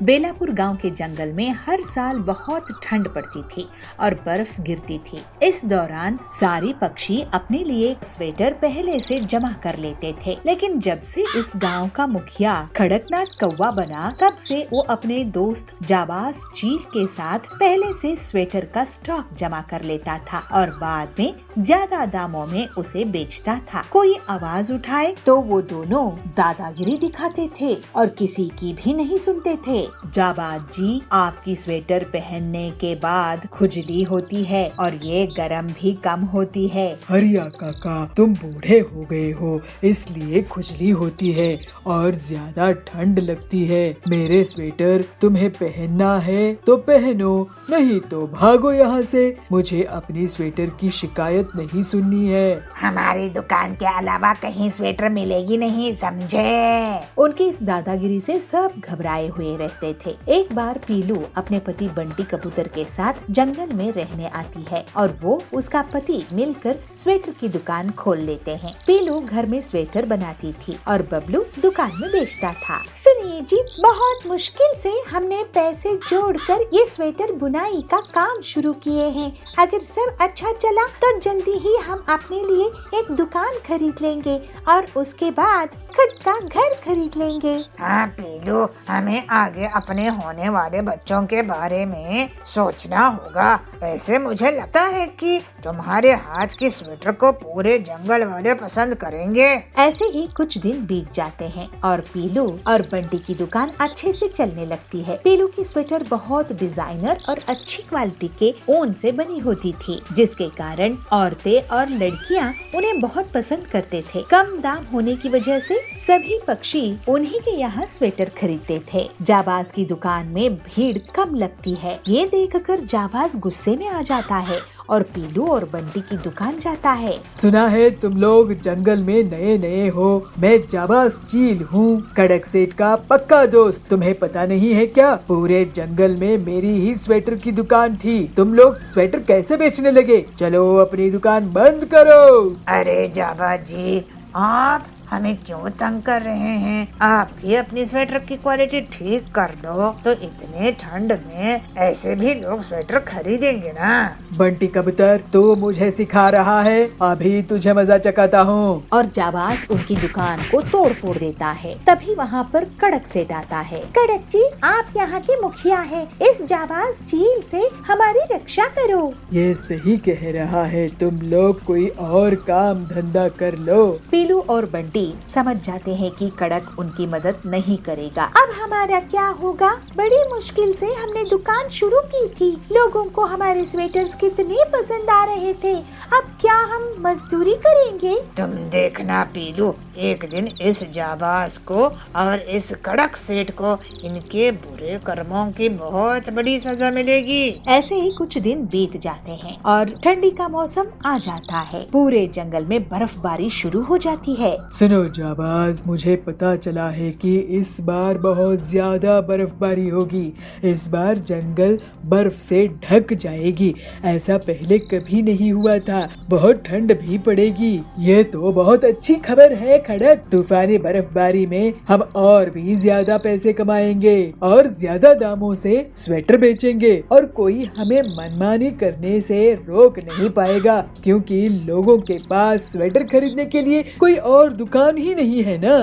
बेलापुर गांव के जंगल में हर साल बहुत ठंड पड़ती थी और बर्फ गिरती थी। इस दौरान सारी पक्षी अपने लिए स्वेटर पहले से जमा कर लेते थे, लेकिन जब से इस गांव का मुखिया कड़कनाथ कौवा बना, तब से वो अपने दोस्त जाबाज चील के साथ पहले से स्वेटर का स्टॉक जमा कर लेता था और बाद में ज्यादा दामों में उसे बेचता था। कोई आवाज उठाए तो वो दोनों दादागिरी दिखाते थे और किसी की भी नहीं सुनते थे। जाबाज जी, आपकी स्वेटर पहनने के बाद खुजली होती है और ये गरम भी कम होती है। हरिया काका, तुम बूढ़े हो गए हो, इसलिए खुजली होती है और ज्यादा ठंड लगती है। मेरे स्वेटर तुम्हें पहनना है तो पहनो, नहीं तो भागो यहाँ से। मुझे अपनी स्वेटर की शिकायत नहीं सुननी है। हमारी दुकान के अलावा कहीं स्वेटर मिलेगी नहीं, समझे? उनकी इस दादागिरी से सब घबराए हुए रहते थे। एक बार पीलू अपने पति बंटी कबूतर के साथ जंगल में रहने आती है और वो उसका पति मिलकर स्वेटर की दुकान खोल लेते हैं। पीलू घर में स्वेटर बनाती थी और बबलू दुकान में बेचता था। सुनिए जी, बहुत मुश्किल से हमने पैसे जोड़कर ये स्वेटर बुनाई का काम शुरू किए हैं। अगर सब अच्छा चला तो जल्दी ही हम अपने लिए एक दुकान खरीद लेंगे और उसके बाद खुद का घर खरीद लेंगे। हाँ पीलू, हमें आगे अपने होने वाले बच्चों के बारे में सोचना होगा। ऐसे मुझे लगता है कि तुम्हारे हाथ की स्वेटर को पूरे जंगल वाले पसंद करेंगे। ऐसे ही कुछ दिन बीत जाते हैं और पीलू और बंटी की दुकान अच्छे से चलने लगती है। पीलू की स्वेटर बहुत डिजाइनर और अच्छी क्वालिटी के ऊन से बनी होती थी, जिसके कारण औरतें और लड़कियां उन्हें बहुत पसंद करते थे। कम दाम होने की वजह से सभी पक्षी उन्हीं के यहाँ स्वेटर खरीदते थे। जाबाज की दुकान में भीड़ कम लगती है। ये देखकर जाबाज गुस्से में आ जाता है और पीलू और बंटी की दुकान जाता है। सुना है तुम लोग जंगल में नए नए हो। मैं जाबाज चील हूँ, कड़क सेठ का पक्का दोस्त। तुम्हें पता नहीं है क्या, पूरे जंगल में मेरी ही स्वेटर की दुकान थी। तुम लोग स्वेटर कैसे बेचने लगे? चलो अपनी दुकान बंद करो। अरे जाबाज जी, आप हमें क्यों तंग कर रहे हैं? आप भी अपनी स्वेटर की क्वालिटी ठीक कर लो तो इतने ठंड में ऐसे भी लोग स्वेटर खरीदेंगे ना। बंटी कबूतर, तू मुझे सिखा रहा है, अभी तुझे मजा चखाता हूँ। और जाबाज उनकी दुकान को तोड़ फोड़ देता है। तभी वहाँ पर कड़क सेठ आता है। कड़क जी, आप यहाँ के मुखिया हैं। इस जाबाज चील से हमारी रक्षा करो। ये सही कह रहा है, तुम लोग कोई और काम धंधा कर लो। पीलू और बंटी समझ जाते हैं कि कड़क उनकी मदद नहीं करेगा। अब हमारा क्या होगा? बड़ी मुश्किल से हमने दुकान शुरू की थी। लोगों को हमारे स्वेटर्स कितने पसंद आ रहे थे। अब क्या हम मजदूरी करेंगे? तुम देखना पीलू, एक दिन इस जाबाज को और इस कड़क सेठ को इनके बुरे कर्मों की बहुत बड़ी सजा मिलेगी। ऐसे ही कुछ दिन बीत जाते हैं और ठंडी का मौसम आ जाता है। पूरे जंगल में बर्फबारी शुरू हो जाती है। सुनो जाबाज, मुझे पता चला है कि इस बार बहुत ज्यादा बर्फबारी होगी। इस बार जंगल बर्फ से ढक जाएगी। ऐसा पहले कभी नहीं हुआ था। बहुत ठंड भी पड़ेगी। ये तो बहुत अच्छी खबर है खड़क। तूफानी बर्फबारी में हम और भी ज्यादा पैसे कमाएंगे और ज्यादा दामों से स्वेटर बेचेंगे और कोई हमें मनमानी करने से रोक नहीं पाएगा, क्योंकि लोगों के पास स्वेटर खरीदने के लिए कोई और दुकान ही नहीं है ना।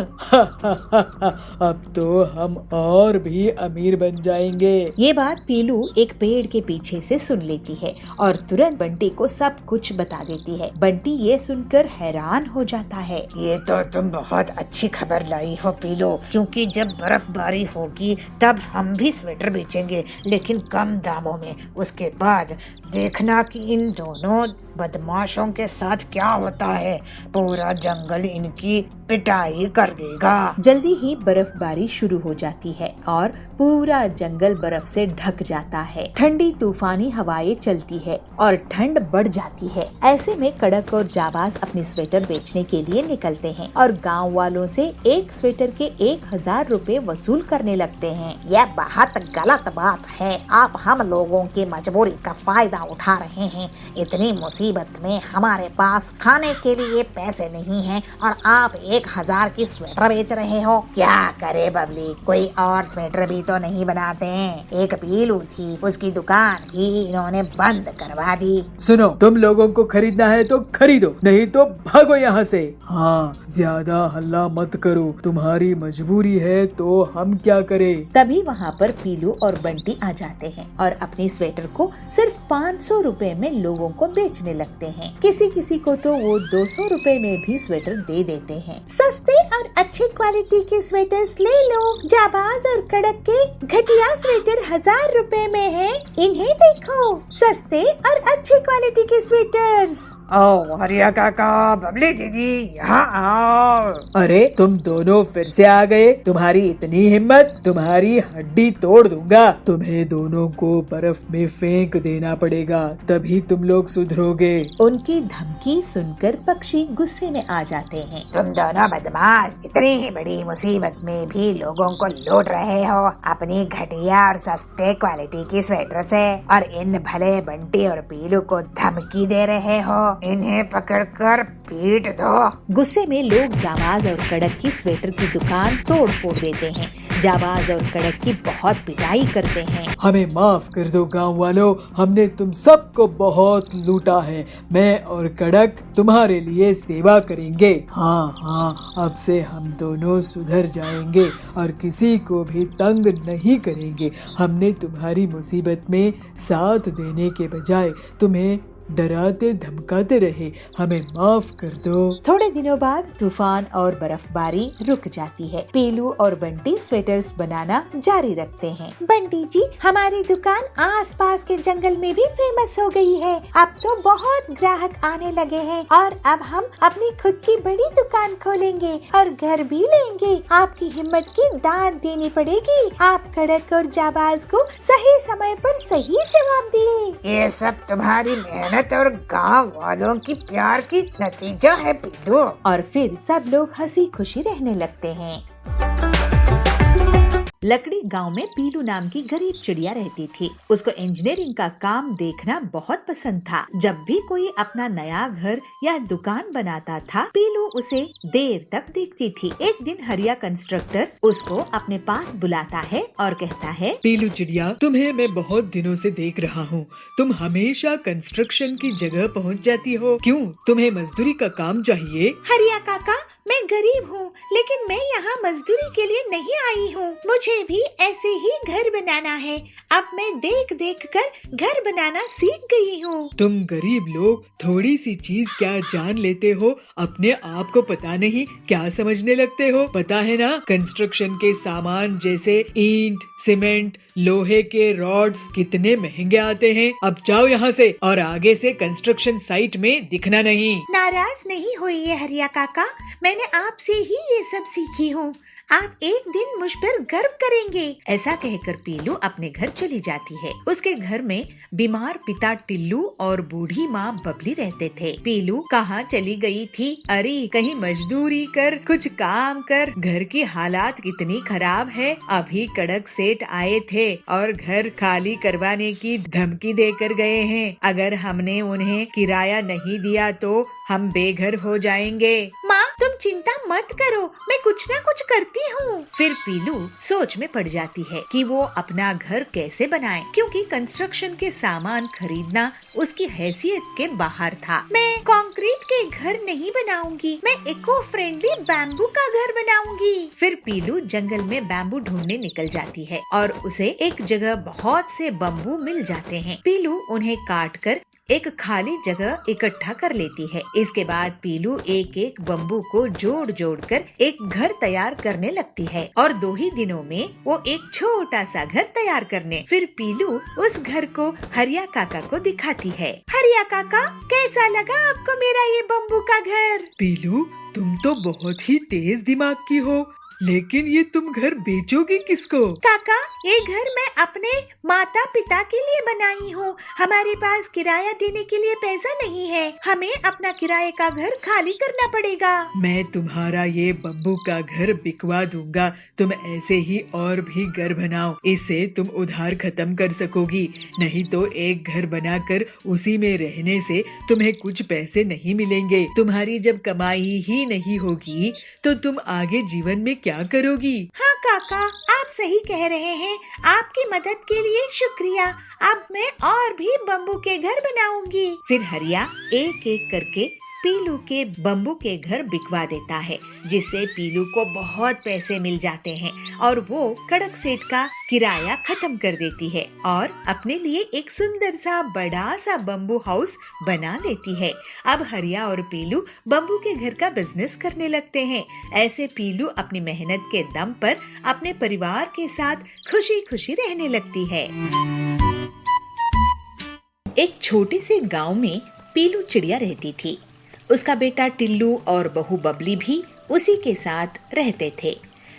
अब तो हम और भी अमीर बन जाएंगे। ये बात पीलू एक पेड़ के पीछे से सुन लेती है और तुरंत बंटी को सब कुछ बता देती है। बंटी ये सुनकर हैरान हो जाता है। ये तो तुम बहुत अच्छी खबर लाई हो पीलू, क्योंकि जब बर्फबारी होगी तब हम भी स्वेटर बेचेंगे, लेकिन कम दामों में। उसके बाद देखना कि इन दोनों बदमाशों के साथ क्या होता है। पूरा जंगल इनकी पिटाई कर देगा। जल्दी ही बर्फबारी शुरू हो जाती है और पूरा जंगल बर्फ से ढक जाता है। ठंडी तूफानी हवाएं चलती है और ठंड बढ़ जाती है। ऐसे में कड़क और जाबाज अपनी स्वेटर बेचने के लिए निकलते हैं और गांव वालों से एक स्वेटर के 1000 रुपए वसूल करने लगते हैं। यह बहुत गलत बात है। आप हम लोगों की मजबूरी का फायदा उठा रहे हैं। इतनी मुसीबत में हमारे पास खाने के लिए पैसे नहीं हैं और आप 1000 की स्वेटर बेच रहे हो। क्या करे बबली, कोई और स्वेटर भी तो नहीं बनाते हैं। एक पीलू थी, उसकी दुकान ही इन्होंने बंद करवा दी। सुनो, तुम लोगों को खरीदना है तो खरीदो, नहीं तो भागो यहाँ से। हाँ, ज्यादा हल्ला मत करो, तुम्हारी मजबूरी है तो हम क्या करें। तभी वहाँ पर पीलू और बंटी आ जाते हैं और अपने स्वेटर को सिर्फ 500 रुपए में लोगों को बेचने लगते हैं। किसी किसी को तो वो 200 रुपए में भी स्वेटर दे देते हैं। सस्ते और अच्छी क्वालिटी के स्वेटर्स ले लो। जाबाज और कड़क के घटिया स्वेटर 1000 रुपए में है। इन्हें देखो, सस्ते और अच्छी क्वालिटी के स्वेटर्स। ओ हरिया काका, बबली दीदी, यहाँ आओ। अरे तुम दोनों फिर से आ गए, तुम्हारी इतनी हिम्मत, तुम्हारी हड्डी तोड़ दूंगा। तुम्हें दोनों को बर्फ में फेंक देना पड़ेगा, तभी तुम लोग सुधरोगे। उनकी धमकी सुनकर पक्षी गुस्से में आ जाते हैं। तुम दोनों बदमाश, इतनी ही बड़ी मुसीबत में भी लोगों को लूट रहे हो अपनी घटिया और सस्ते क्वालिटी की स्वेटर से, और इन भले बंटी और पीलू को धमकी दे रहे हो। इन्हें पकड़कर पीट दो। गुस्से में लोग जाबाज और कड़क की स्वेटर की दुकान तोड़ फोड़ देते हैं। जाबाज और कड़क की बहुत पिटाई करते हैं। हमें माफ कर दो गांव वालों, हमने तुम सबको बहुत लूटा है। मैं और कड़क तुम्हारे लिए सेवा करेंगे। हाँ हाँ, अब से हम दोनों सुधर जाएंगे और किसी को भी तंग नहीं करेंगे। हमने तुम्हारी मुसीबत में साथ देने के बजाय तुम्हें डराते धमकाते रहे, हमें माफ कर दो। थोड़े दिनों बाद तूफान और बर्फबारी रुक जाती है। पीलू और बंटी स्वेटर्स बनाना जारी रखते हैं। बंटी जी, हमारी दुकान आसपास के जंगल में भी फेमस हो गई है। अब तो बहुत ग्राहक आने लगे हैं और अब हम अपनी खुद की बड़ी दुकान खोलेंगे और घर भी लेंगे। आपकी हिम्मत की दाद देनी पड़ेगी। आप कड़क और जाबाज को सही समय पर सही जवाब दिए। ये सब तुम्हारी मेहनत और गांव वालों की प्यार की नतीजा है पीलू। और फिर सब लोग हंसी खुशी रहने लगते हैं। लकड़ी गांव में पीलू नाम की गरीब चिड़िया रहती थी। उसको इंजीनियरिंग का काम देखना बहुत पसंद था। जब भी कोई अपना नया घर या दुकान बनाता था, पीलू उसे देर तक देखती थी। एक दिन हरिया कंस्ट्रक्टर उसको अपने पास बुलाता है और कहता है, पीलू चिड़िया, तुम्हें मैं बहुत दिनों से देख रहा हूँ। तुम हमेशा कंस्ट्रक्शन की जगह पहुँच जाती हो, क्यों? तुम्हें मजदूरी का काम चाहिए? हरिया काका, मैं गरीब हूँ, लेकिन मैं यहाँ मजदूरी के लिए नहीं आई हूँ। मुझे भी ऐसे ही घर बनाना है। अब मैं देख देख कर घर बनाना सीख गई हूँ। तुम गरीब लोग थोड़ी सी चीज क्या जान लेते हो, अपने आप को पता नहीं क्या समझने लगते हो। पता है ना, कंस्ट्रक्शन के सामान जैसे ईंट, सीमेंट, लोहे के रॉड्स कितने महंगे आते हैं। अब जाओ यहाँ से और आगे से कंस्ट्रक्शन साइट में दिखना नहीं। नाराज नहीं होइए हरिया काका, मैंने आपसे ही ये सब सीखी हूँ। आप एक दिन मुझ पर गर्व करेंगे। ऐसा कहकर पीलू अपने घर चली जाती है। उसके घर में बीमार पिता टिल्लू और बूढ़ी माँ बबली रहते थे। पीलू कहाँ चली गई थी? अरे कहीं मजदूरी कर, कुछ काम कर। घर की हालात कितनी खराब है। अभी कड़क सेठ आए थे और घर खाली करवाने की धमकी देकर गए हैं। अगर हमने उन्हें किराया नहीं दिया तो हम बेघर हो जाएंगे। माँ, तुम चिंता मत करो, मैं कुछ ना कुछ करती हूँ। फिर पीलू सोच में पड़ जाती है कि वो अपना घर कैसे बनाए, क्योंकि कंस्ट्रक्शन के सामान खरीदना उसकी हैसियत के बाहर था। मैं कंक्रीट के घर नहीं बनाऊंगी, मैं इको फ्रेंडली बैम्बू का घर बनाऊंगी। फिर पीलू जंगल में बैम्बू ढूंढने निकल जाती है और उसे एक जगह बहुत से बम्बू मिल जाते हैं। पीलू उन्हें काट कर एक खाली जगह इकट्ठा कर लेती है। इसके बाद पीलू एक एक बम्बू को जोड़ जोड़ कर एक घर तैयार करने लगती है और 2 ही दिनों में वो एक छोटा सा घर तैयार करने। फिर पीलू उस घर को हरिया काका को दिखाती है। हरिया काका, कैसा लगा आपको मेरा ये बम्बू का घर? पीलू, तुम तो बहुत ही तेज दिमाग की हो, लेकिन ये तुम घर बेचोगी किसको? काका, ये घर मैं अपने माता पिता के लिए बनाई हूँ। हमारे पास किराया देने के लिए पैसा नहीं है, हमें अपना किराए का घर खाली करना पड़ेगा। मैं तुम्हारा ये बम्बू का घर बिकवा दूंगा। तुम ऐसे ही और भी घर बनाओ, इससे तुम उधार खत्म कर सकोगी। नहीं तो एक घर बनाकर उसी में रहने से तुम्हें कुछ पैसे नहीं मिलेंगे। तुम्हारी जब कमाई ही नहीं होगी तो तुम आगे जीवन में क्या करोगी? हाँ काका, आप सही कह रहे हैं। आपकी मदद के लिए शुक्रिया। अब मैं और भी बम्बू के घर बनाऊंगी। फिर हरिया एक एक करके पीलू के बम्बू के घर बिकवा देता है, जिससे पीलू को बहुत पैसे मिल जाते हैं और वो कड़क सेठ का किराया खत्म कर देती है और अपने लिए एक सुंदर सा बड़ा सा बम्बू हाउस बना लेती है। अब हरिया और पीलू बम्बू के घर का बिजनेस करने लगते हैं। ऐसे पीलू अपनी मेहनत के दम पर अपने परिवार के साथ खुशी खुशी रहने लगती है। एक छोटे से गांव में पीलू चिड़िया रहती थी। उसका बेटा टिल्लू और बहू बबली भी उसी के साथ रहते थे।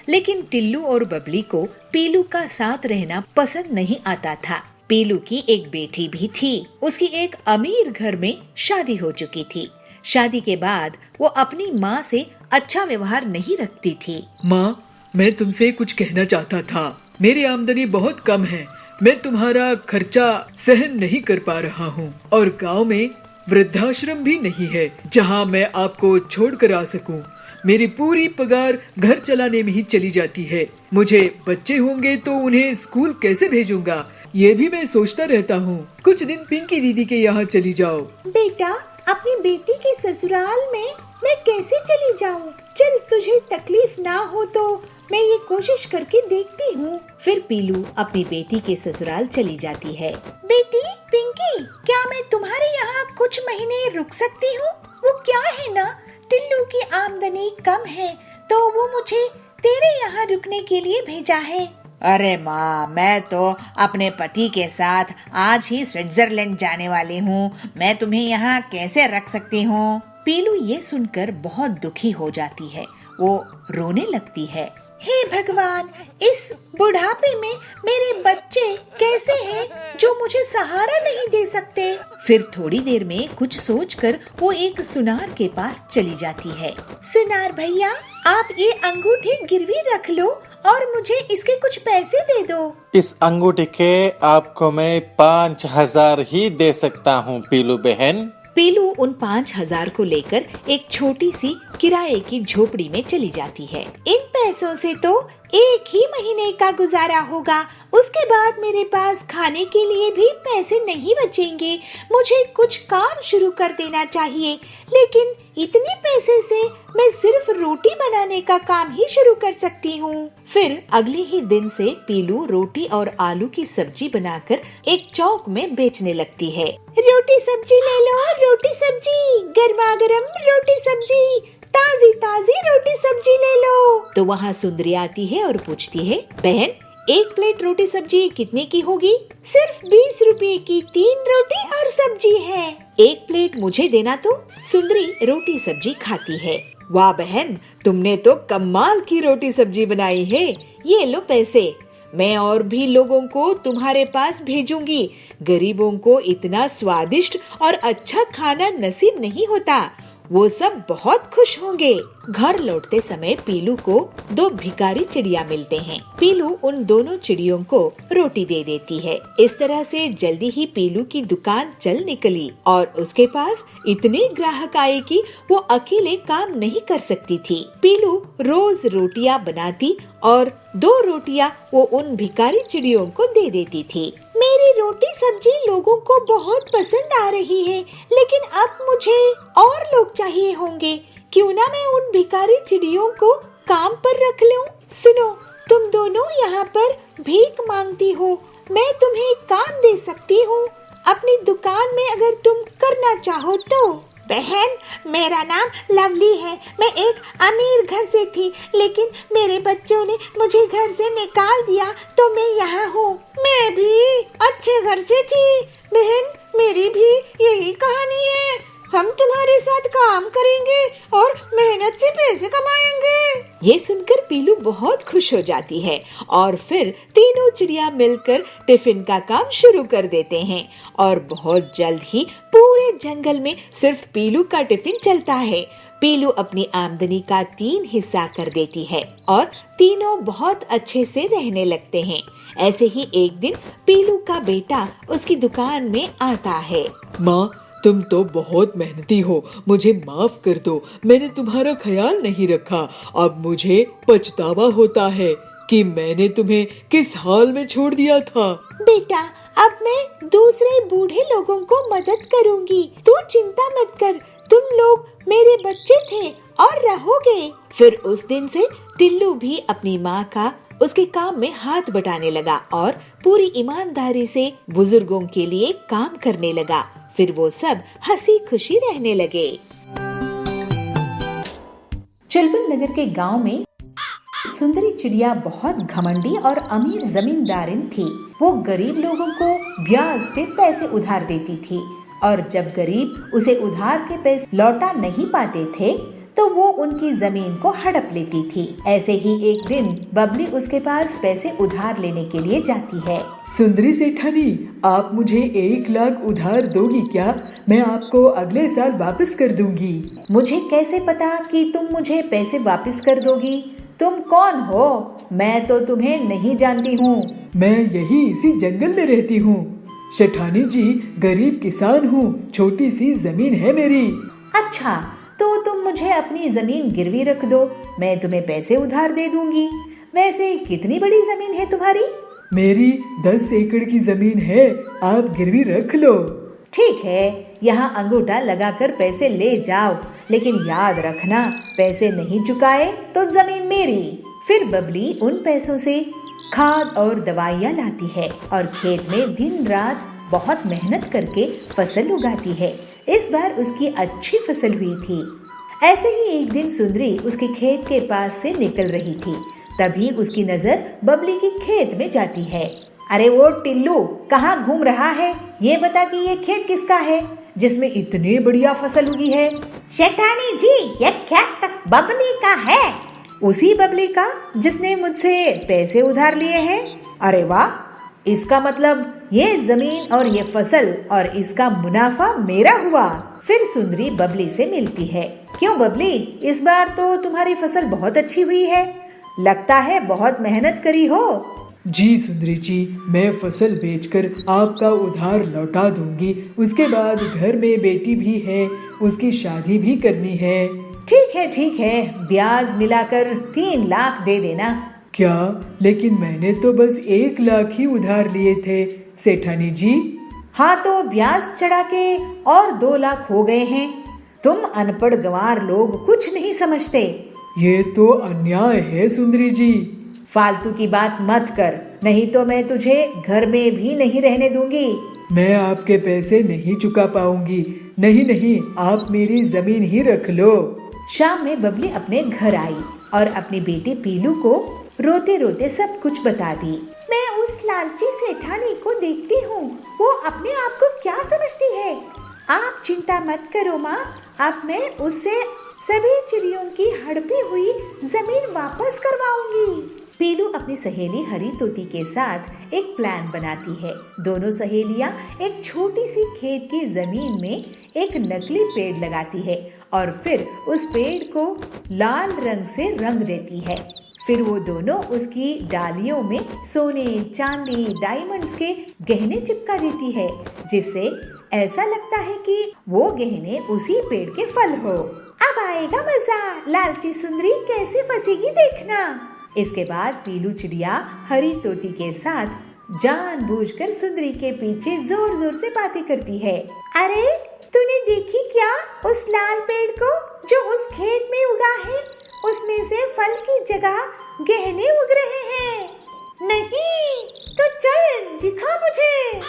लेकिन टिल्लू और बबली को पीलू का साथ रहना पसंद नहीं आता था। पीलू की एक बेटी भी थी। उसकी एक अमीर घर में शादी हो चुकी थी। शादी के बाद वो अपनी माँ से अच्छा व्यवहार नहीं रखती थी। माँ, मैं तुमसे कुछ कहना चाहता था। मेरी आमदनी बहुत कम है। मैं तुम्हारा खर्चा सहन नहीं कर पा रहा हूँ और गांव में वृद्धाश्रम भी नहीं है जहाँ मैं आपको छोड़ कर आ सकूं। मेरी पूरी पगार घर चलाने में ही चली जाती है। मुझे बच्चे होंगे तो उन्हें स्कूल कैसे भेजूंगा, ये भी मैं सोचता रहता हूँ। कुछ दिन पिंकी दीदी के यहाँ चली जाओ। बेटा, अपनी बेटी के ससुराल में मैं कैसे चली जाऊँ? चल, तुझे तकलीफ ना हो तो मैं ये कोशिश करके देखती हूँ। फिर पीलू अपनी बेटी के ससुराल चली जाती है। बेटी पिंकी, क्या मैं तुम्हारे यहाँ कुछ महीने रुक सकती हूँ? वो क्या है ना, टिल्लू की आमदनी कम है तो वो मुझे तेरे यहाँ रुकने के लिए भेजा है। अरे माँ, मैं तो अपने पति के साथ आज ही स्विट्जरलैंड जाने वाली हूँ। मैं तुम्हें यहाँ कैसे रख सकती हूँ? पीलू ये सुनकर बहुत दुखी हो जाती है। वो रोने लगती है। हे भगवान, इस बुढ़ापे में मेरे बच्चे कैसे हैं जो मुझे सहारा नहीं दे सकते। फिर थोड़ी देर में कुछ सोचकर वो एक सुनार के पास चली जाती है। सुनार भैया, आप ये अंगूठी गिरवी रख लो और मुझे इसके कुछ पैसे दे दो। इस अंगूठी के आपको मैं 5,000 ही दे सकता हूँ पीलू बहन। पीलू उन 5,000 को लेकर एक छोटी सी किराए की झोपड़ी में चली जाती है। इन पैसों से तो एक ही महीने का गुजारा होगा। उसके बाद मेरे पास खाने के लिए भी पैसे नहीं बचेंगे। मुझे कुछ काम शुरू कर देना चाहिए, लेकिन इतने पैसे से मैं सिर्फ रोटी बनाने का काम ही शुरू कर सकती हूँ। फिर अगले ही दिन से पीलू रोटी और आलू की सब्जी बनाकर एक चौक में बेचने लगती है। रोटी सब्जी ले लो, रोटी सब्जी, गर्मा गर्म रोटी सब्जी, ताजी ताजी रोटी सब्जी ले लो। तो वहाँ सुंदरी आती है और पूछती है, बहन, एक प्लेट रोटी सब्जी कितने की होगी? सिर्फ 20 रुपए की 3 रोटी और सब्जी है। एक प्लेट मुझे देना। तो सुंदरी रोटी सब्जी खाती है। वाह बहन, तुमने तो कमाल की रोटी सब्जी बनाई है। ये लो पैसे, मैं और भी लोगों को तुम्हारे पास भेजूंगी। गरीबों को इतना स्वादिष्ट और अच्छा खाना नसीब नहीं होता। वो सब बहुत खुश होंगे। घर लौटते समय पीलू को 2 भिखारी चिड़िया मिलते हैं। पीलू उन दोनों चिड़ियों को रोटी दे देती है। इस तरह से जल्दी ही पीलू की दुकान चल निकली और उसके पास इतने ग्राहक आए कि वो अकेले काम नहीं कर सकती थी। पीलू रोज रोटियां बनाती और 2 रोटियां वो उन भिखारी चिड़ियों को दे देती थी। मेरी रोटी सब्जी लोगों को बहुत पसंद आ रही है, लेकिन अब मुझे और लोग चाहिए होंगे। क्यों ना मैं उन भिखारी चिड़ियों को काम पर रख लूं? सुनो, तुम दोनों यहाँ पर भीख मांगती हो, मैं तुम्हें काम दे सकती हूँ अपनी दुकान में अगर तुम करना चाहो तो। बहन, मेरा नाम लवली है। मैं एक अमीर घर से थी, लेकिन मेरे बच्चों ने मुझे घर से निकाल दिया तो मैं यहाँ हूँ। मैं भी अच्छे घर से थी बहन, मेरी भी यही कहानी है। हम तुम्हारे साथ काम करेंगे और मेहनत से पैसे कमाएंगे। ये सुनकर पीलू बहुत खुश हो जाती है और फिर तीनों चिड़िया मिलकर टिफिन का काम शुरू कर देते हैं और बहुत जल्द ही पूरे जंगल में सिर्फ पीलू का टिफिन चलता है। पीलू अपनी आमदनी का 3 हिस्सा कर देती है और तीनों बहुत अच्छे से रहने लगते हैं। ऐसे ही एक दिन पीलू का बेटा उसकी दुकान में आता है। माँ, तुम तो बहुत मेहनती हो, मुझे माफ कर दो, मैंने तुम्हारा ख्याल नहीं रखा। अब मुझे पछतावा होता है कि मैंने तुम्हें किस हाल में छोड़ दिया था। बेटा, अब मैं दूसरे बूढ़े लोगों को मदद करूंगी, तू चिंता मत कर, तुम लोग मेरे बच्चे थे और रहोगे। फिर उस दिन से टिल्लू भी अपनी माँ का उसके काम में हाथ बटाने लगा और पूरी ईमानदारी से बुजुर्गों के लिए काम करने लगा। फिर वो सब हंसी खुशी रहने लगे। चुलबुल नगर के गांव में सुंदरी चिड़िया बहुत घमंडी और अमीर जमींदारिन थी। वो गरीब लोगों को ब्याज पे पैसे उधार देती थी और जब गरीब उसे उधार के पैसे लौटा नहीं पाते थे तो वो उनकी जमीन को हड़प लेती थी। ऐसे ही एक दिन बबली उसके पास पैसे उधार लेने के लिए जाती है। सुंदरी सेठानी, आप मुझे 1 लाख उधार दोगी क्या? मैं आपको अगले साल वापस कर दूंगी। मुझे कैसे पता कि तुम मुझे पैसे वापस कर दोगी? तुम कौन हो? मैं तो तुम्हें नहीं जानती हूँ। मैं यही इसी जंगल में रहती हूँ। सेठानी जी, गरीब किसान हूँ, छोटी सी जमीन है मेरी। अच्छा, तो तुम मुझे अपनी जमीन गिरवी रख दो, मैं तुम्हें पैसे उधार दे दूंगी। वैसे कितनी बड़ी जमीन है तुम्हारी? मेरी 10 एकड़ की जमीन है, आप गिरवी रख लो। ठीक है, यहाँ अंगूठा लगाकर पैसे ले जाओ, लेकिन याद रखना, पैसे नहीं चुकाए तो जमीन मेरी। फिर बबली उन पैसों से खाद और दवाइयाँ लाती है और खेत में दिन रात बहुत मेहनत करके फसल उगाती है। इस बार उसकी अच्छी फसल हुई थी। ऐसे ही एक दिन सुंदरी उसके खेत के पास से निकल रही थी, तभी उसकी नजर बबली के खेत में जाती है। अरे वो टिल्लू, कहाँ घूम रहा है? ये बता कि ये खेत किसका है जिसमें इतनी बढ़िया फसल उगी है? सेठानी जी, ये खेत बबली का है। उसी बबली का जिसने मुझसे पैसे उधार लिए हैं? अरे वाह, इसका मतलब ये जमीन और ये फसल और इसका मुनाफा मेरा हुआ। फिर सुंदरी बबली से मिलती है। क्यों बबली, इस बार तो तुम्हारी फसल बहुत अच्छी हुई है, लगता है बहुत मेहनत करी हो। जी सुंदरी जी, मैं फसल बेचकर आपका उधार लौटा दूंगी। उसके बाद घर में बेटी भी है, उसकी शादी भी करनी है। ठीक है, ब्याज मिलाकर 3 लाख दे देना। क्या? लेकिन मैंने तो बस 1 लाख ही उधार लिए थे सेठानी जी। हाँ, तो ब्याज चढ़ा के और 2 लाख हो गए हैं। तुम अनपढ़ गंवार लोग कुछ नहीं समझते। ये तो अन्याय है सुंदरी जी। फालतू की बात मत कर, नहीं तो मैं तुझे घर में भी नहीं रहने दूंगी। मैं आपके पैसे नहीं चुका पाऊंगी। नहीं, आप मेरी जमीन ही रख लो। शाम में बबली अपने घर आई और अपनी बेटी पीलू को रोते रोते सब कुछ बता दी। मैं उस लालची सेठानी को देखती हूँ, वो अपने आप को क्या समझती है। आप चिंता मत करो माँ, अब मैं उससे सभी चिड़ियों की हड़पी हुई जमीन वापस करवाऊंगी। पीलू अपनी सहेली हरी तोती के साथ एक प्लान बनाती है। दोनों सहेलियां एक छोटी सी खेत की जमीन में एक नकली पेड़ लगाती है और फिर उस पेड़ को लाल रंग से रंग देती है। फिर वो दोनों उसकी डालियों में सोने, चांदी, डायमंड्स के गहने चिपका देती है, जिससे ऐसा लगता है कि वो गहने उसी पेड़ के फल हो। अब आएगा मजा, लालची सुंदरी कैसे फंसेगी देखना। इसके बाद पीलू चिड़िया हरी तोती के साथ जानबूझकर सुंदरी के पीछे जोर जोर से बातें करती है। अरे तूने देखी क्या उस लाल पेड़ को जो उस खेत में उगा है? उसमें से फल की जगह गहने उग रहे हैं। नहीं तो चल दिखा मुझे।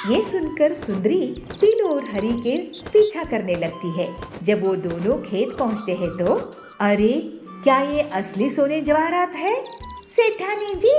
ये सुनकर सुंदरी पीलू और हरी के पीछा करने लगती है। जब वो दोनों खेत पहुंचते हैं तो अरे, क्या ये असली सोने जवाहरात है? सेठानी जी,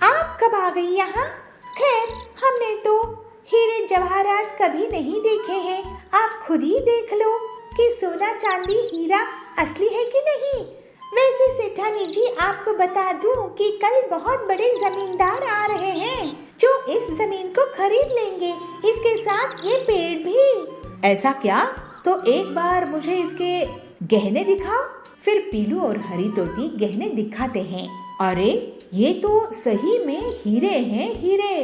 आप कब आ गई यहाँ? खैर, हमने तो हीरे जवाहरात कभी नहीं देखे हैं। आप खुद ही देख लो कि सोना चांदी हीरा असली है कि नहीं। वैसे सेठानी जी, आपको बता दूं कि कल बहुत बड़े जमींदार आ रहे हैं जो इस जमीन को खरीद लेंगे, इसके साथ ये पेड़ भी। ऐसा क्या? तो एक बार मुझे इसके गहने दिखाओ। फिर पीलू और हरी तोती गहने दिखाते हैं। अरे, ये तो सही में हीरे हैं, हीरे।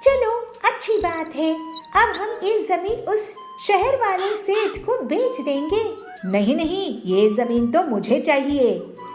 चलो अच्छी बात है, अब हम ये जमीन उस शहर वाले सेठ को बेच देंगे। नहीं नहीं, ये जमीन तो मुझे चाहिए।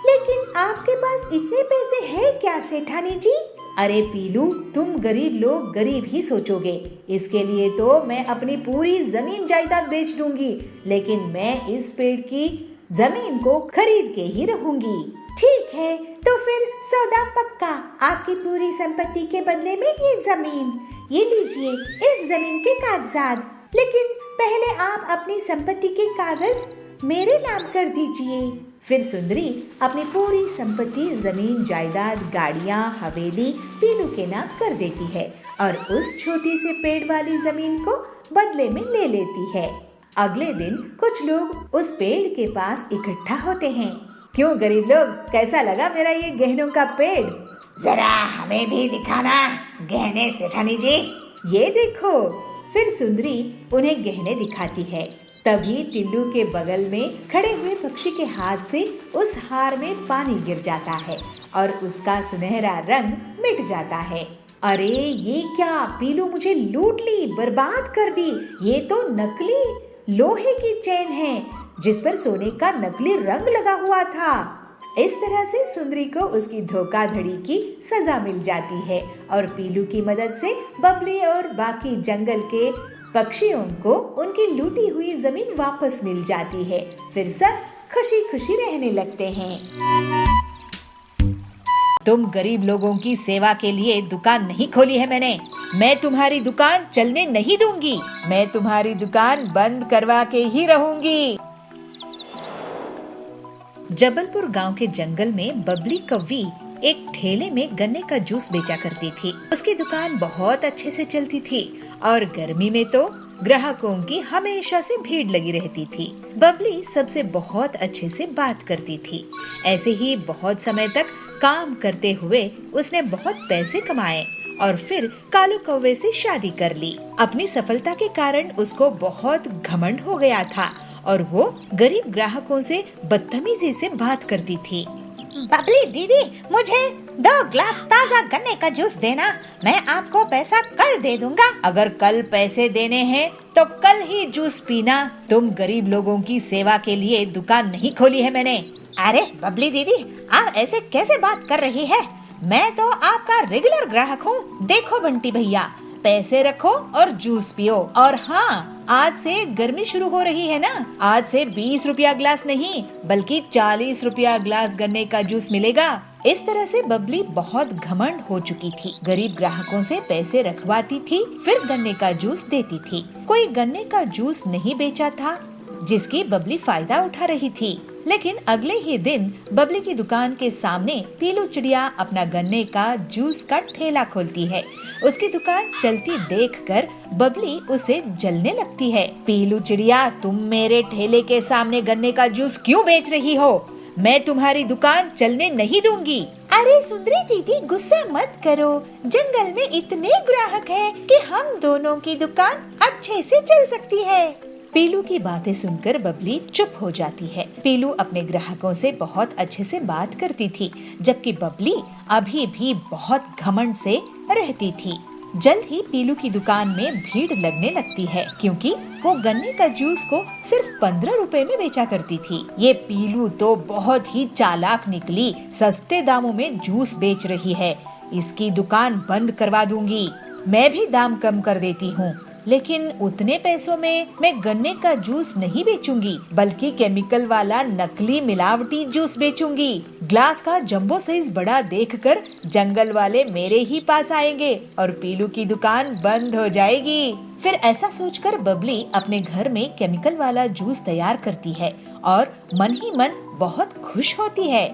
लेकिन आपके पास इतने पैसे हैं क्या सेठानी जी? अरे पीलू, तुम गरीब लोग गरीब ही सोचोगे। इसके लिए तो मैं अपनी पूरी जमीन जायदाद बेच दूंगी, लेकिन मैं इस पेड़ की जमीन को खरीद के ही रहूंगी। ठीक है, तो फिर सौदा पक्का। आपकी पूरी संपत्ति के बदले में ये जमीन। ये लीजिए इस जमीन के कागजात। लेकिन पहले आप अपनी संपत्ति के कागज मेरे नाम कर दीजिए। फिर सुंदरी अपनी पूरी संपत्ति, जमीन जायदाद, गाड़ियाँ, हवेली पीलू के नाम कर देती है और उस छोटी से पेड़ वाली जमीन को बदले में ले लेती है। अगले दिन कुछ लोग उस पेड़ के पास इकट्ठा होते हैं। क्यों गरीब लोग, कैसा लगा मेरा ये गहनों का पेड़? जरा हमें भी दिखाना गहने सेठानी जी। ये देखो। फिर सुंदरी उन्हें गहने दिखाती है। तभी टिल्लू के बगल में खड़े हुए पक्षी के हाथ से उस हार में पानी गिर जाता है और उसका सुनहरा रंग मिट जाता है। अरे ये क्या, पीलू मुझे लूट ली, बर्बाद कर दी। ये तो नकली लोहे की चेन है जिस पर सोने का नकली रंग लगा हुआ था। इस तरह से सुंदरी को उसकी धोखाधड़ी की सजा मिल जाती है और पीलू की मदद से बबली और बाकी जंगल के पक्षियों को उनकी लूटी हुई जमीन वापस मिल जाती है। फिर सब खुशी खुशी रहने लगते हैं। तुम गरीब लोगों की सेवा के लिए दुकान नहीं खोली है मैंने। मैं तुम्हारी दुकान चलने नहीं दूंगी। मैं तुम्हारी दुकान बंद करवा के ही रहूंगी। जबलपुर गांव के जंगल में बबली कौवी एक ठेले में गन्ने का जूस बेचा करती थी। उसकी दुकान बहुत अच्छे से चलती थी और गर्मी में तो ग्राहकों की हमेशा से भीड़ लगी रहती थी। बबली सबसे बहुत अच्छे से बात करती थी। ऐसे ही बहुत समय तक काम करते हुए उसने बहुत पैसे कमाए और फिर कालू कौवे से शादी कर ली। अपनी सफलता के कारण उसको बहुत घमंड हो गया था और वो गरीब ग्राहकों से बदतमीजी से बात करती थी। बबली दीदी, मुझे 2 ग्लास ताजा गन्ने का जूस देना। मैं आपको पैसा कल दे दूंगा। अगर कल पैसे देने हैं तो कल ही जूस पीना। तुम गरीब लोगों की सेवा के लिए दुकान नहीं खोली है मैंने। अरे बबली दीदी, आप ऐसे कैसे बात कर रही है? मैं तो आपका रेगुलर ग्राहक हूँ। देखो बंटी भैया, पैसे रखो और जूस पियो। और हाँ, आज से गर्मी शुरू हो रही है ना, आज से 20 रुपया ग्लास नहीं बल्कि 40 रुपया ग्लास गन्ने का जूस मिलेगा। इस तरह से बबली बहुत घमंड हो चुकी थी। गरीब ग्राहकों से पैसे रखवाती थी, फिर गन्ने का जूस देती थी। कोई गन्ने का जूस नहीं बेचा था जिसकी बबली फायदा उठा रही थी। लेकिन अगले ही दिन बबली की दुकान के सामने पीलू चिड़िया अपना गन्ने का जूस का ठेला खोलती है। उसकी दुकान चलती देखकर बबली उसे जलने लगती है। पीलू चिड़िया, तुम मेरे ठेले के सामने गन्ने का जूस क्यों बेच रही हो? मैं तुम्हारी दुकान चलने नहीं दूंगी। अरे सुंदरी दीदी, गुस्सा मत करो। जंगल में इतने ग्राहक हैं कि हम दोनों की दुकान अच्छे से चल सकती है। पीलू की बातें सुनकर बबली चुप हो जाती है। पीलू अपने ग्राहकों से बहुत अच्छे से बात करती थी, जबकि बबली अभी भी बहुत घमंड से रहती थी। जल्द ही पीलू की दुकान में भीड़ लगने लगती है, क्योंकि वो गन्ने का जूस को सिर्फ 15 रुपए में बेचा करती थी। ये पीलू तो बहुत ही चालाक निकली, सस्ते दामों में जूस बेच रही है। इसकी दुकान बंद करवा दूंगी। मैं भी दाम कम कर देती हूँ, लेकिन उतने पैसों में मैं गन्ने का जूस नहीं बेचूंगी, बल्कि केमिकल वाला नकली मिलावटी जूस बेचूंगी। ग्लास का जंबो साइज बड़ा देखकर जंगल वाले मेरे ही पास आएंगे और पीलू की दुकान बंद हो जाएगी। फिर ऐसा सोचकर बबली अपने घर में केमिकल वाला जूस तैयार करती है और मन ही मन बहुत खुश होती है।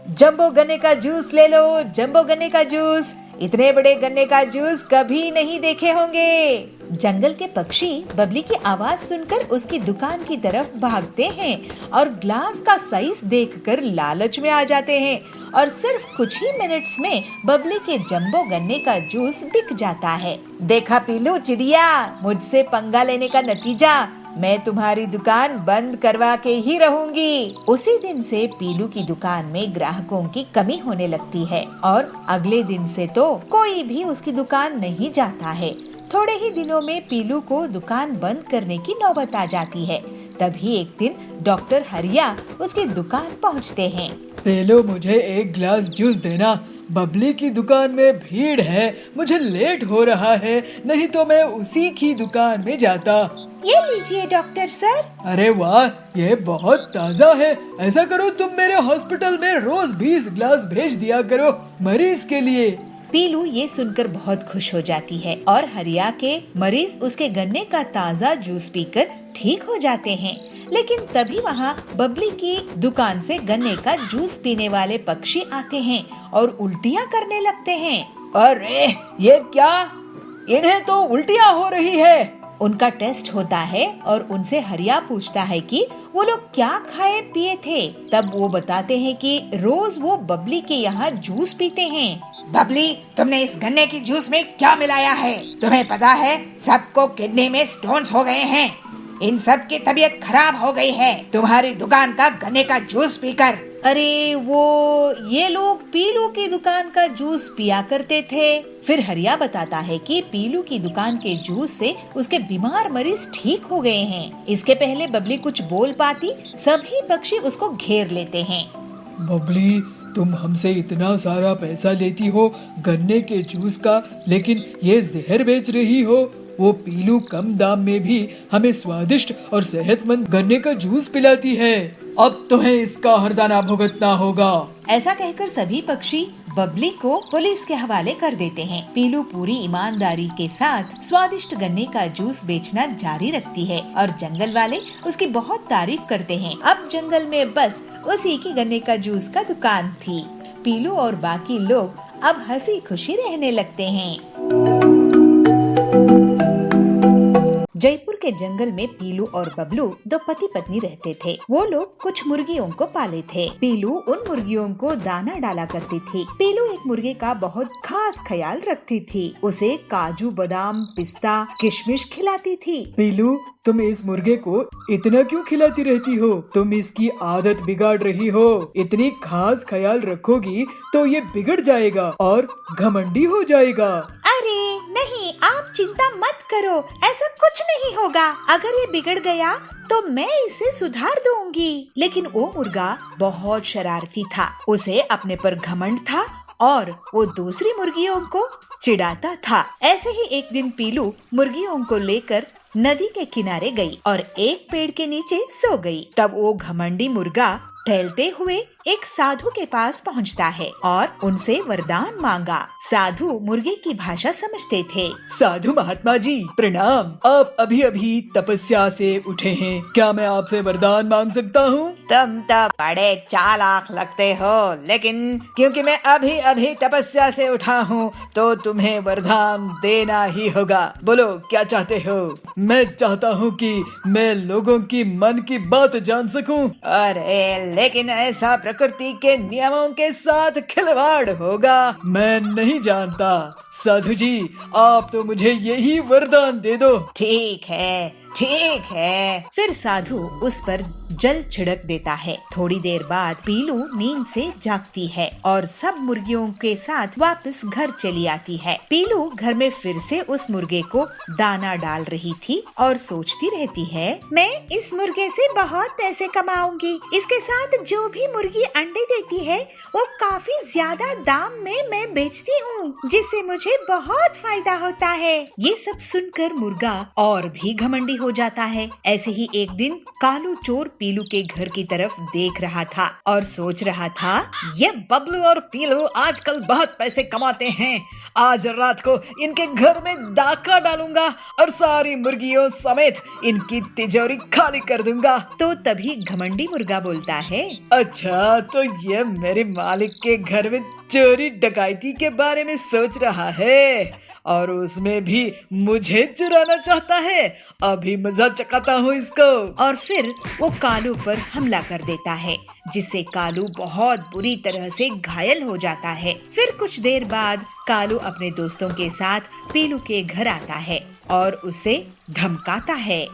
जंबो गन्ने का जूस ले लो, जंबो गन्ने का जूस। इतने बड़े गन्ने का जूस कभी नहीं देखे होंगे। जंगल के पक्षी बबली की आवाज सुनकर उसकी दुकान की तरफ भागते हैं और ग्लास का साइज देखकर लालच में आ जाते हैं और सिर्फ कुछ ही मिनट्स में बबली के जंबो गन्ने का जूस बिक जाता है। देखा पीलू चिड़िया, मुझसे पंगा लेने का नतीजा, मैं तुम्हारी दुकान बंद करवा के ही रहूंगी। उसी दिन से पीलू की दुकान में ग्राहकों की कमी होने लगती है और अगले दिन से तो कोई भी उसकी दुकान नहीं जाता है। थोड़े ही दिनों में पीलू को दुकान बंद करने की नौबत आ जाती है। तभी एक दिन डॉक्टर हरिया उसकी दुकान पहुंचते हैं। पेलो, मुझे एक गिलास जूस देना। बबली की दुकान में भीड़ है, मुझे लेट हो रहा है, नहीं तो मैं उसी की दुकान में जाता। ये लीजिए डॉक्टर सर। अरे वाह, ये बहुत ताज़ा है। ऐसा करो, तुम मेरे हॉस्पिटल में रोज 20 गिलास भेज दिया करो मरीज के लिए। पीलू ये सुनकर बहुत खुश हो जाती है और हरिया के मरीज उसके गन्ने का ताज़ा जूस पीकर ठीक हो जाते हैं। लेकिन तभी वहाँ बबली की दुकान से गन्ने का जूस पीने वाले पक्षी आते हैं और उल्टियाँ करने लगते हैं। अरे ये क्या, इन्हें तो उल्टियाँ हो रही है। उनका टेस्ट होता है और उनसे हरिया पूछता है कि वो लोग क्या खाए पिए थे। तब वो बताते हैं कि रोज वो बबली के यहाँ जूस पीते हैं। बबली, तुमने इस गन्ने की जूस में क्या मिलाया है? तुम्हें पता है सबको किडनी में स्टोन्स हो गए हैं। इन सब की तबीयत खराब हो गई है तुम्हारी दुकान का गन्ने का जूस पीकर। अरे ये लोग पीलू की दुकान का जूस पिया करते थे। फिर हरिया बताता है कि पीलू की दुकान के जूस से उसके बीमार मरीज ठीक हो गए हैं। इसके पहले बबली कुछ बोल पाती, सभी पक्षी उसको घेर लेते हैं। बबली, तुम हमसे इतना सारा पैसा लेती हो गन्ने के जूस का, लेकिन ये जहर बेच रही हो। वो पीलू कम दाम में भी हमें स्वादिष्ट और सेहतमंद गन्ने का जूस पिलाती है। अब तुम्हें इसका हर्जाना भुगतना होगा। ऐसा कहकर सभी पक्षी बबली को पुलिस के हवाले कर देते हैं। पीलू पूरी ईमानदारी के साथ स्वादिष्ट गन्ने का जूस बेचना जारी रखती है और जंगल वाले उसकी बहुत तारीफ करते हैं। अब जंगल में बस उसी की गन्ने का जूस का दुकान थी। पीलू और बाकी लोग अब हंसी खुशी रहने लगते हैं। जयपुर के जंगल में पीलू और बबलू दो पति पत्नी रहते थे। वो लोग कुछ मुर्गियों को पाले थे। पीलू उन मुर्गियों को दाना डाला करती थी। पीलू एक मुर्गे का बहुत खास ख्याल रखती थी। उसे काजू, बादाम, पिस्ता, किशमिश खिलाती थी। पीलू, तुम इस मुर्गे को इतना क्यों खिलाती रहती हो? तुम इसकी आदत बिगाड़ रही हो। इतनी खास ख्याल रखोगी तो ये बिगड़ जाएगा और घमंडी हो जाएगा। अरे नहीं, आप चिंता मत करो, ऐसा कुछ नहीं होगा। अगर ये बिगड़ गया तो मैं इसे सुधार दूंगी। लेकिन वो मुर्गा बहुत शरारती था। उसे अपने पर घमंड था और वो दूसरी मुर्गियों को चिढ़ाता था। ऐसे ही एक दिन पीलू मुर्गियों को लेकर नदी के किनारे गई और एक पेड़ के नीचे सो गई। तब वो घमंडी मुर्गा टहलते हुए एक साधु के पास पहुंचता है और उनसे वरदान मांगा। साधु मुर्गे की भाषा समझते थे। साधु महात्मा जी प्रणाम। आप अभी अभी तपस्या से उठे हैं, क्या मैं आपसे वरदान मांग सकता हूँ? तुम तो बड़े चालाक लगते हो, लेकिन क्योंकि मैं अभी अभी तपस्या से उठा हूँ तो तुम्हें वरदान देना ही होगा। बोलो क्या चाहते हो? मैं चाहता हूँ कि मैं लोगों की मन की बात जान सकूं। अरे लेकिन ऐसा प्रकृति के नियमों के साथ खिलवाड़ होगा। मैं नहीं जानता। साधु जी, आप तो मुझे यही वरदान दे दो। ठीक है, ठीक है। फिर साधु उस पर जल छिड़क देता है। थोड़ी देर बाद पीलू नींद से जागती है और सब मुर्गियों के साथ वापस घर चली आती है। पीलू घर में फिर से उस मुर्गे को दाना डाल रही थी और सोचती रहती है, मैं इस मुर्गे से बहुत पैसे कमाऊंगी। इसके साथ जो भी मुर्गी अंडे देती है वो काफी ज्यादा दाम में मैं बेचती हूँ, जिससे मुझे बहुत फायदा होता है। ये सब सुनकर मुर्गा और भी घमंडी हो जाता है। ऐसे ही एक दिन कालू चोर पीलू के घर की तरफ देख रहा था और सोच रहा था, ये बबलू और पीलू आजकल बहुत पैसे कमाते हैं। आज रात को इनके घर में डाका डालूंगा और सारी मुर्गियों समेत इनकी तिजोरी खाली कर दूंगा। तो तभी घमंडी मुर्गा बोलता है, अच्छा, तो ये मेरे मालिक के घर में चोरी डकैती के बारे में सोच रहा है और उसमें भी मुझे चुराना चाहता है। अभी मजा चखाता हूँ इसको। और फिर वो कालू पर हमला कर देता है, जिससे कालू बहुत बुरी तरह से घायल हो जाता है। फिर कुछ देर बाद कालू अपने दोस्तों के साथ पीलू के घर आता है और उसे धमकाता है,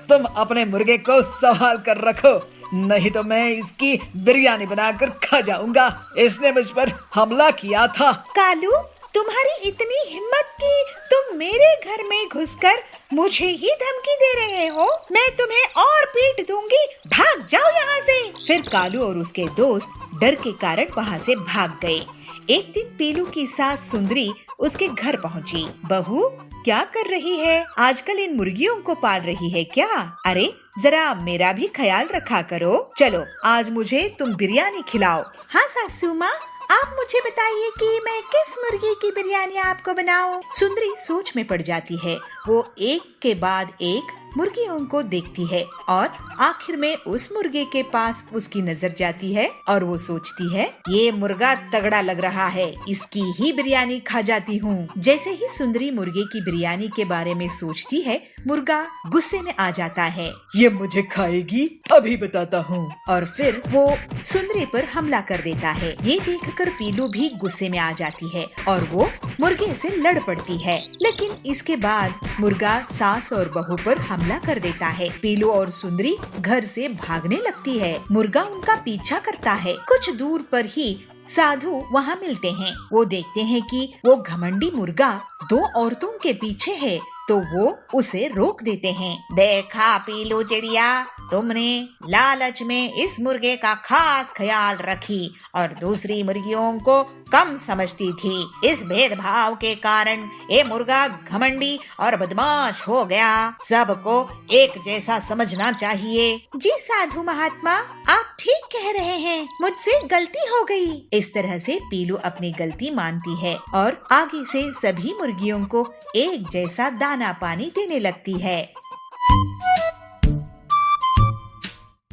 तुम अपने मुर्गे को संभाल कर रखो, नहीं तो मैं इसकी बिरयानी बनाकर खा जाऊंगा। इसने मुझ पर हमला किया था। कालू, तुम्हारी इतनी हिम्मत कि तुम मेरे घर में घुसकर मुझे ही धमकी दे रहे हो? मैं तुम्हें और पीट दूंगी, भाग जाओ यहाँ से। फिर कालू और उसके दोस्त डर के कारण वहाँ से भाग गए। एक दिन पीलू की सास सुंदरी उसके घर पहुँची। बहू, क्या कर रही है? आजकल इन मुर्गियों को पाल रही है क्या? अरे जरा मेरा भी ख्याल रखा करो। चलो आज मुझे तुम बिरयानी खिलाओ। हाँ सासू माँ, आप मुझे बताइए कि मैं किस मुर्गी की बिरयानी आपको बनाऊं? सुंदरी सोच में पड़ जाती है। वो एक के बाद एक मुर्गियों को देखती है और आखिर में उस मुर्गे के पास उसकी नजर जाती है और वो सोचती है, ये मुर्गा तगड़ा लग रहा है, इसकी ही बिरयानी खा जाती हूँ। जैसे ही सुंदरी मुर्गे की बिरयानी के बारे में सोचती है, मुर्गा गुस्से में आ जाता है। ये मुझे खाएगी, अभी बताता हूँ। और फिर वो सुंदरी पर हमला कर देता है। ये देखकर पीलू भी गुस्से में आ जाती है और वो मुर्गे से लड़ पड़ती है। लेकिन इसके बाद मुर्गा सास और बहू पर हमला कर देता है। पीलू और सुंदरी घर से भागने लगती है। मुर्गा उनका पीछा करता है। कुछ दूर पर ही साधु वहाँ मिलते हैं। वो देखते हैं कि वो घमंडी मुर्गा दो औरतों के पीछे है, तो वो उसे रोक देते हैं। देखा पीलू चिड़िया, तुमने लालच में इस मुर्गे का खास ख्याल रखी और दूसरी मुर्गियों को कम समझती थी। इस भेदभाव के कारण ये मुर्गा घमंडी और बदमाश हो गया। सबको एक जैसा समझना चाहिए। जी साधु महात्मा, आप ठीक कह रहे हैं, मुझसे गलती हो गई। इस तरह से पीलू अपनी गलती मानती है और आगे से सभी मुर्गियों को एक जैसा दाना पानी देने लगती है।